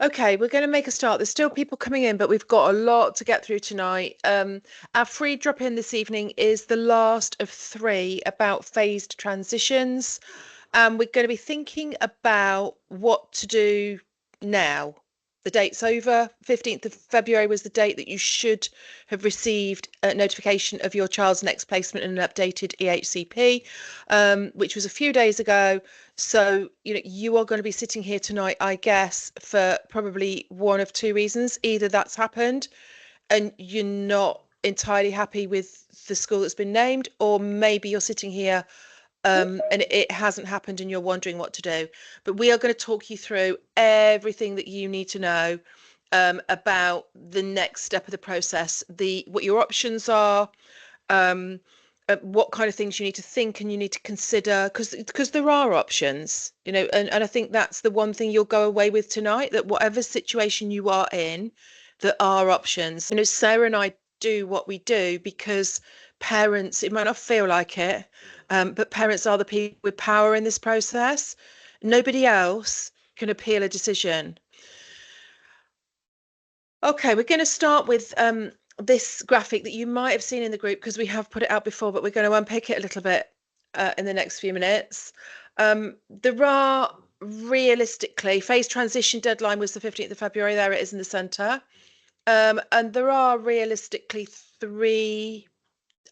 Okay, we're going to make a start. There's still people coming in, but we've got a lot to get through tonight. Our free drop in this evening is the last of three about phased transitions. We're going to be thinking about what to do now. The date's over. 15th of February was the date that you should have received a notification of your child's next placement in an updated EHCP, which was a few days ago. So, you are going to be sitting here tonight, I guess, for probably one of two reasons. Either that's happened and you're not entirely happy with the school that's been named, or maybe you're sitting here and it hasn't happened and you're wondering what to do. But we are going to talk you through everything that you need to know about the next step of the process, what your options are, um, what kind of things you need to think and you need to consider, because there are options, and I think that's the one thing you'll go away with tonight, that whatever situation you are in, there are options. Sarah and I do what we do because parents, it might not feel like it, but parents are the people with power in this process. Nobody else can appeal a decision. Okay, we're going to start with this graphic that you might have seen in the group because we have put it out before, but we're going to unpick it a little bit in the next few minutes. There are realistically, phase transition deadline was the 15th of February. There it is in the centre. And there are realistically three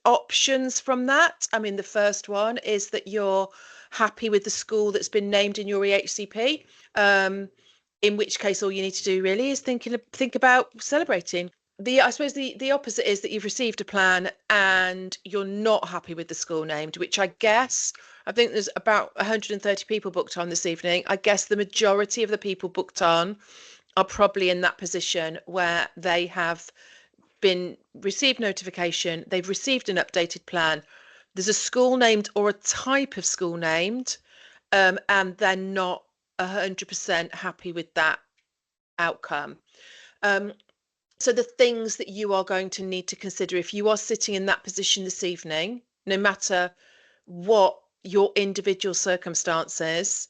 options from that. I mean, the first one is that you're happy with the school that's been named in your EHCP. In which case all you need to do really is think about celebrating. I suppose the opposite is that you've received a plan and you're not happy with the school named, which I think there's about 130 people booked on this evening. I guess the majority of the people booked on are probably in that position where they have been received notification, they've received an updated plan, there's a school named or a type of school named, and they're not 100% happy with that outcome. So the things that you are going to need to consider if you are sitting in that position this evening, no matter what your individual circumstances,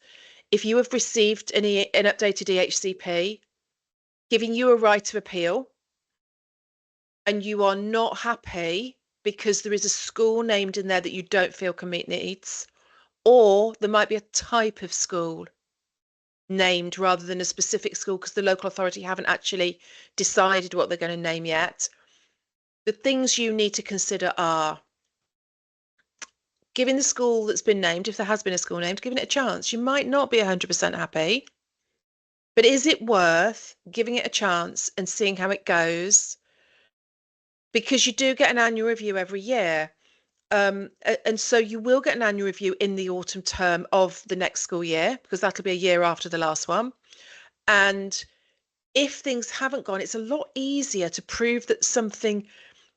if you have received an updated EHCP giving you a right of appeal and you are not happy because there is a school named in there that you don't feel can meet needs, or there might be a type of school named rather than a specific school because the local authority haven't actually decided what they're going to name yet. The things you need to consider are giving the school that's been named, if there has been a school named, giving it a chance. You might not be 100% happy, but is it worth giving it a chance and seeing how it goes? Because you do get an annual review every year. And so you will get an annual review in the autumn term of the next school year, because that'll be a year after the last one. And if things haven't gone, it's a lot easier to prove that something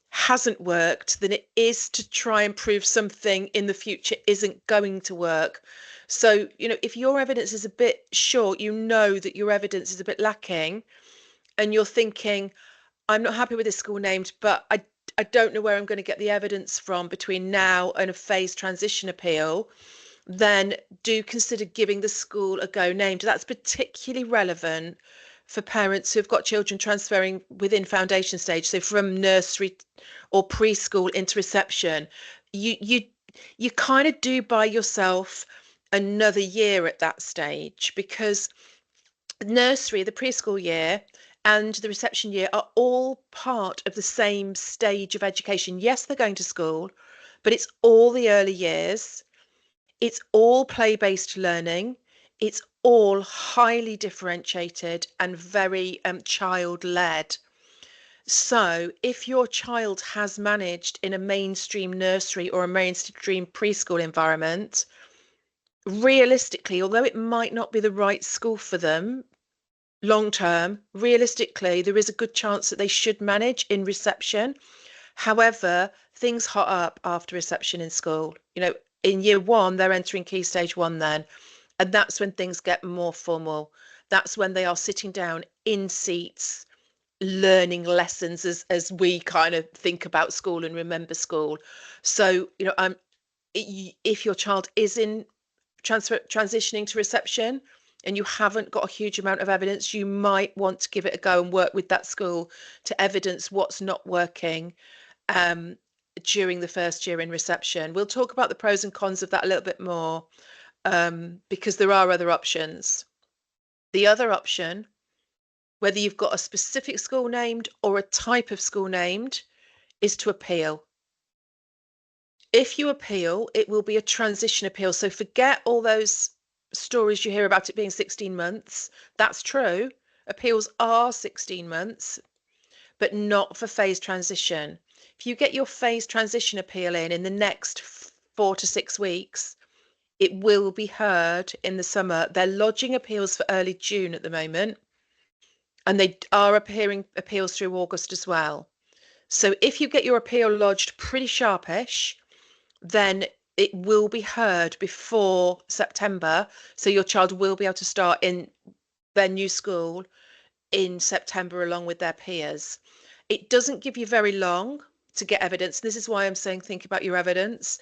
hasn't worked than it is to try and prove something in the future isn't going to work. So, if your evidence is a bit short, that your evidence is a bit lacking, and you're thinking, I'm not happy with this school named, but I don't know where I'm going to get the evidence from between now and a phased transition appeal, then do consider giving the school a go named. That's particularly relevant for parents who've got children transferring within foundation stage, so from nursery or preschool into reception. You kind of do buy yourself another year at that stage, because nursery, the preschool year, and the reception year are all part of the same stage of education. Yes, they're going to school, but it's all the early years. It's all play-based learning. It's all highly differentiated and very child-led. So if your child has managed in a mainstream nursery or a mainstream preschool environment, realistically, although it might not be the right school for them long term, realistically, there is a good chance that they should manage in reception. However, things hot up after reception in school. In year one, they're entering key stage one then, and that's when things get more formal. That's when they are sitting down in seats, learning lessons as we kind of think about school and remember school. So, if your child is in transitioning to reception, and you haven't got a huge amount of evidence, you might want to give it a go and work with that school to evidence what's not working during the first year in reception. We'll talk about the pros and cons of that a little bit more because there are other options. The other option, whether you've got a specific school named or a type of school named, is to appeal. If you appeal, it will be a transition appeal. So forget all those stories you hear about it being 16 months. That's true. Appeals are 16 months, but not for phase transition. If you get your phase transition appeal in the next 4 to 6 weeks, it will be heard in the summer. They're lodging appeals for early June at the moment, and they are appearing appeals through August as well. So if you get your appeal lodged pretty sharpish, then it will be heard before September. So your child will be able to start in their new school in September along with their peers. It doesn't give you very long to get evidence. This is why I'm saying think about your evidence.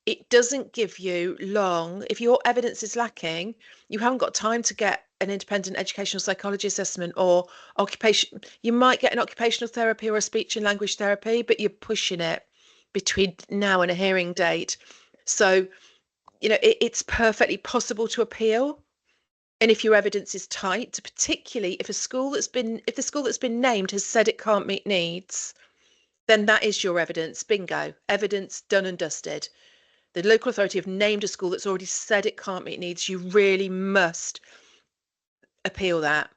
It doesn't give you long. If your evidence is lacking, you haven't got time to get an independent educational psychology assessment or occupation. You might get an occupational therapy or a speech and language therapy, but you're pushing it between now and a hearing date. So, it's perfectly possible to appeal. And if your evidence is tight, particularly if the school that's been named has said it can't meet needs, then that is your evidence. Bingo. Evidence done and dusted. The local authority have named a school that's already said it can't meet needs. You really must appeal that.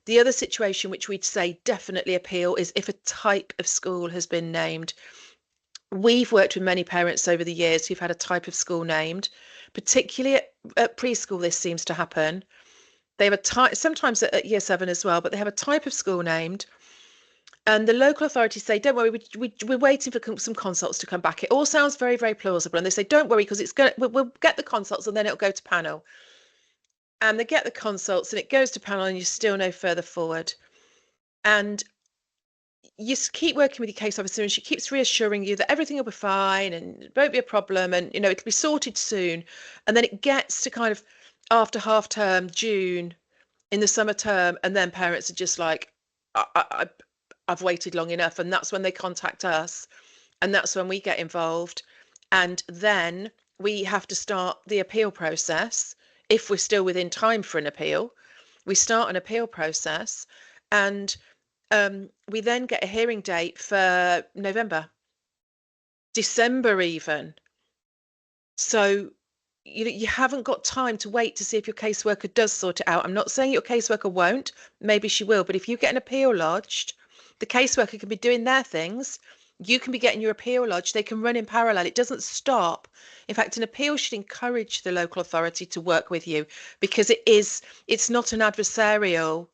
The other situation which we'd say definitely appeal is if a type of school has been named. We've worked with many parents over the years who've had a type of school named, particularly at preschool. This seems to happen. They have a type, sometimes at year 7 as well, but they have a type of school named. And the local authorities say, don't worry, we're waiting for some consults to come back. It all sounds very, very plausible. And they say, don't worry, because we'll get the consults and then it'll go to panel. And they get the consults and it goes to panel and you're still no further forward. And you keep working with your case officer and she keeps reassuring you that everything will be fine and it won't be a problem and, it'll be sorted soon. And then it gets to kind of after half term, June, in the summer term, and then parents are just like, I've waited long enough, and that's when they contact us, and that's when we get involved, and then we have to start the appeal process. If we're still within time for an appeal, we start an appeal process, and we then get a hearing date for November, December even. So you haven't got time to wait to see if your caseworker does sort it out. I'm not saying your caseworker won't, maybe she will, but if you get an appeal lodged, the caseworker can be doing their things. You can be getting your appeal lodged. They can run in parallel. It doesn't stop. In fact, an appeal should encourage the local authority to work with you because it's not an adversarial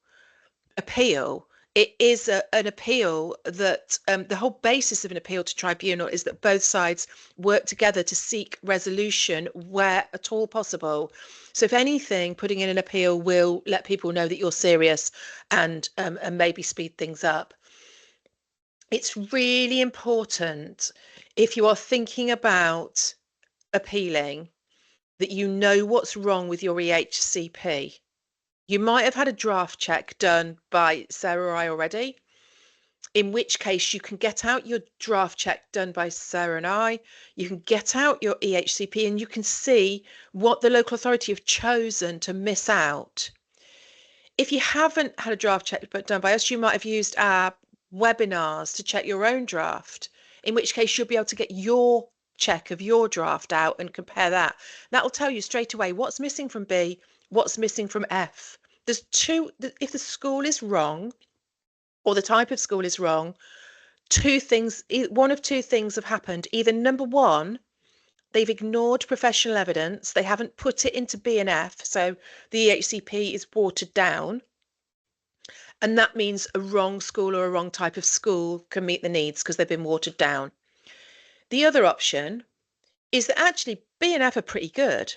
appeal. It is an appeal that the whole basis of an appeal to tribunal is that both sides work together to seek resolution where at all possible. So if anything, putting in an appeal will let people know that you're serious and maybe speed things up. It's really important if you are thinking about appealing that you know what's wrong with your EHCP. You might have had a draft check done by Sarah or I already, in which case you can get out your draft check done by Sarah and I, you can get out your EHCP and you can see what the local authority have chosen to miss out. If you haven't had a draft check done by us, you might have used our webinars to check your own draft, in which case you'll be able to get your check of your draft out and compare that. That will tell you straight away what's missing from B, what's missing from F. There's if the school is wrong or the type of school is wrong, one of two things have happened. Either number one, they've ignored professional evidence, they haven't put it into B and F, so the EHCP is watered down, and that means a wrong school or a wrong type of school can meet the needs because they've been watered down. The other option is that actually B and F are pretty good,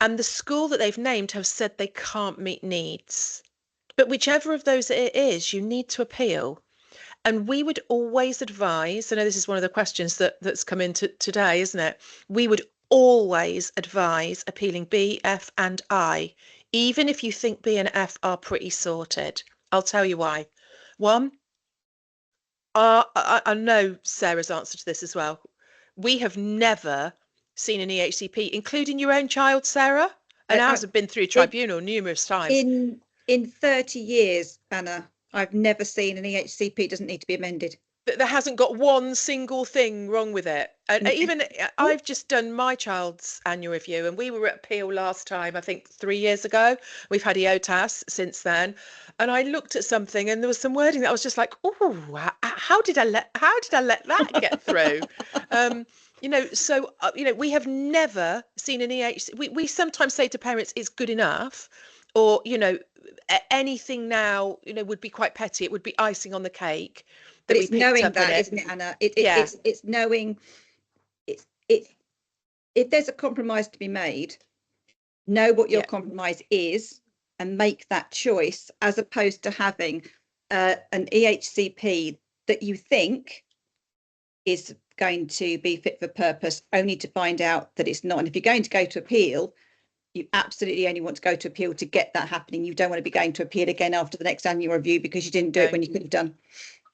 and the school that they've named have said they can't meet needs. But whichever of those it is, you need to appeal. And we would always advise, I know this is one of the questions that's come in today, isn't it? We would always advise appealing B, F, and I, even if you think B and F are pretty sorted. I'll tell you why. One, I know Sarah's answer to this as well. We have never seen an EHCP, including your own child, Sarah, and I, ours I, have been through in tribunal numerous times. in 30 years, Anna, I've never seen an EHCP doesn't need to be amended. There hasn't got one single thing wrong with it. And No. even I've just done my child's annual review, and we were at Peel last time, I think 3 years ago. We've had EOTAS since then, and I looked at something, and there was some wording that I was just like, "Oh, how did I let that get through?" So we have never seen an EH. We sometimes say to parents, "It's good enough," or anything now would be quite petty. It would be icing on the cake But that we it's picked knowing up in that, it. isn't it, Anna? Yeah, It's knowing it's if there's a compromise to be made, know what your yeah, compromise is and make that choice, as opposed to having an EHCP that you think is going to be fit for purpose, only to find out that it's not. And if you're going to go to appeal, you absolutely only want to go to appeal to get that happening. You don't want to be going to appeal again after the next annual review because you didn't do it no, when you could have done.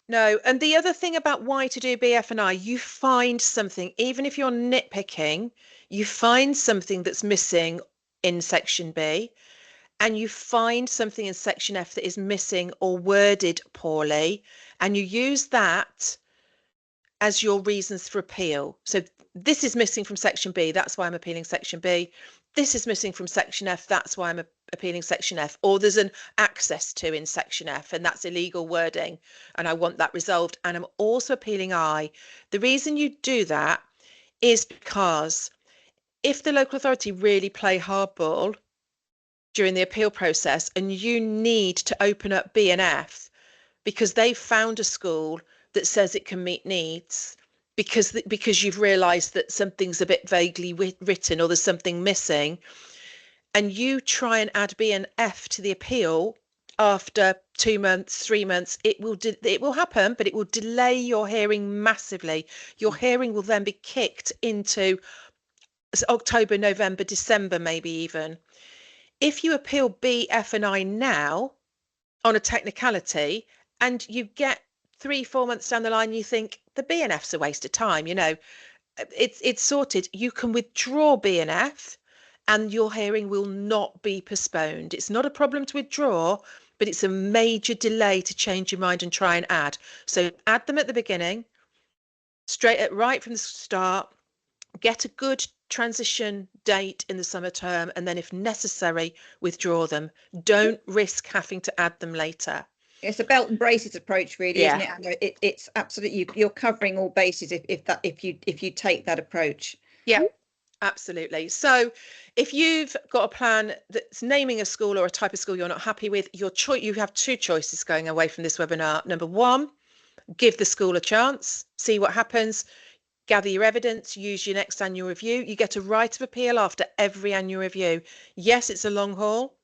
no. And the other thing about why to do BF and I, you find something, even if you're nitpicking, you find something that's missing in section B, and you find something in section F that is missing or worded poorly, and you use that as your reasons for appeal. So this is missing from section B, that's why I'm appealing section B. This is missing from section F, that's why I'm appealing section F. Or there's an access to in section F, and that's illegal wording, and I want that resolved. And I'm also appealing I. The reason you do that is because if the local authority really play hardball during the appeal process and you need to open up B and F because they've found a school that says it can meet needs, because you've realized that something's a bit vaguely written or there's something missing, and you try and add B and F to the appeal after 2 months, 3 months, it will happen, but it will delay your hearing massively. Your hearing will then be kicked into October, November, December, maybe even. If you appeal B, F, and I now on a technicality, and you get 3, 4 months down the line, you think the B and F's a waste of time, it's sorted. You can withdraw B and F, and your hearing will not be postponed. It's not a problem to withdraw, but it's a major delay to change your mind and try and add. So add them at the beginning, right from the start. Get a good transition date in the summer term, and then if necessary, withdraw them. Don't risk having to add them later. It's a belt and braces approach, really, isn't Yeah. it? It's absolutely, you're covering all bases if you take that approach. Yeah, absolutely. So if you've got a plan that's naming a school or a type of school you're not happy with, you have two choices going away from this webinar. Number one, give the school a chance, see what happens, gather your evidence, use your next annual review. You get a right of appeal after every annual review. Yes, it's a long haul,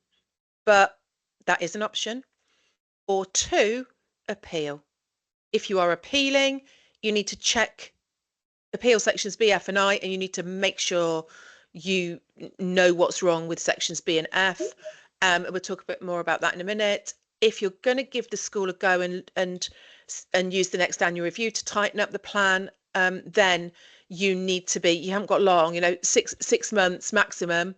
but that is an option. Or two, appeal. If you are appealing, you need to check appeal sections B, F, and I, and you need to make sure you know what's wrong with sections B and F. We'll talk a bit more about that in a minute. If you're going to give the school a go and use the next annual review to tighten up the plan, then you haven't got long, 6 months maximum,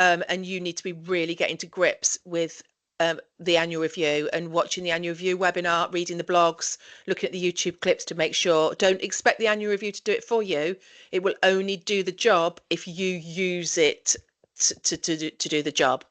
and you need to be really getting to grips with the annual review and watching the annual review webinar, reading the blogs, looking at the YouTube clips to make sure. Don't expect the annual review to do it for you. It will only do the job if you use it to do the job.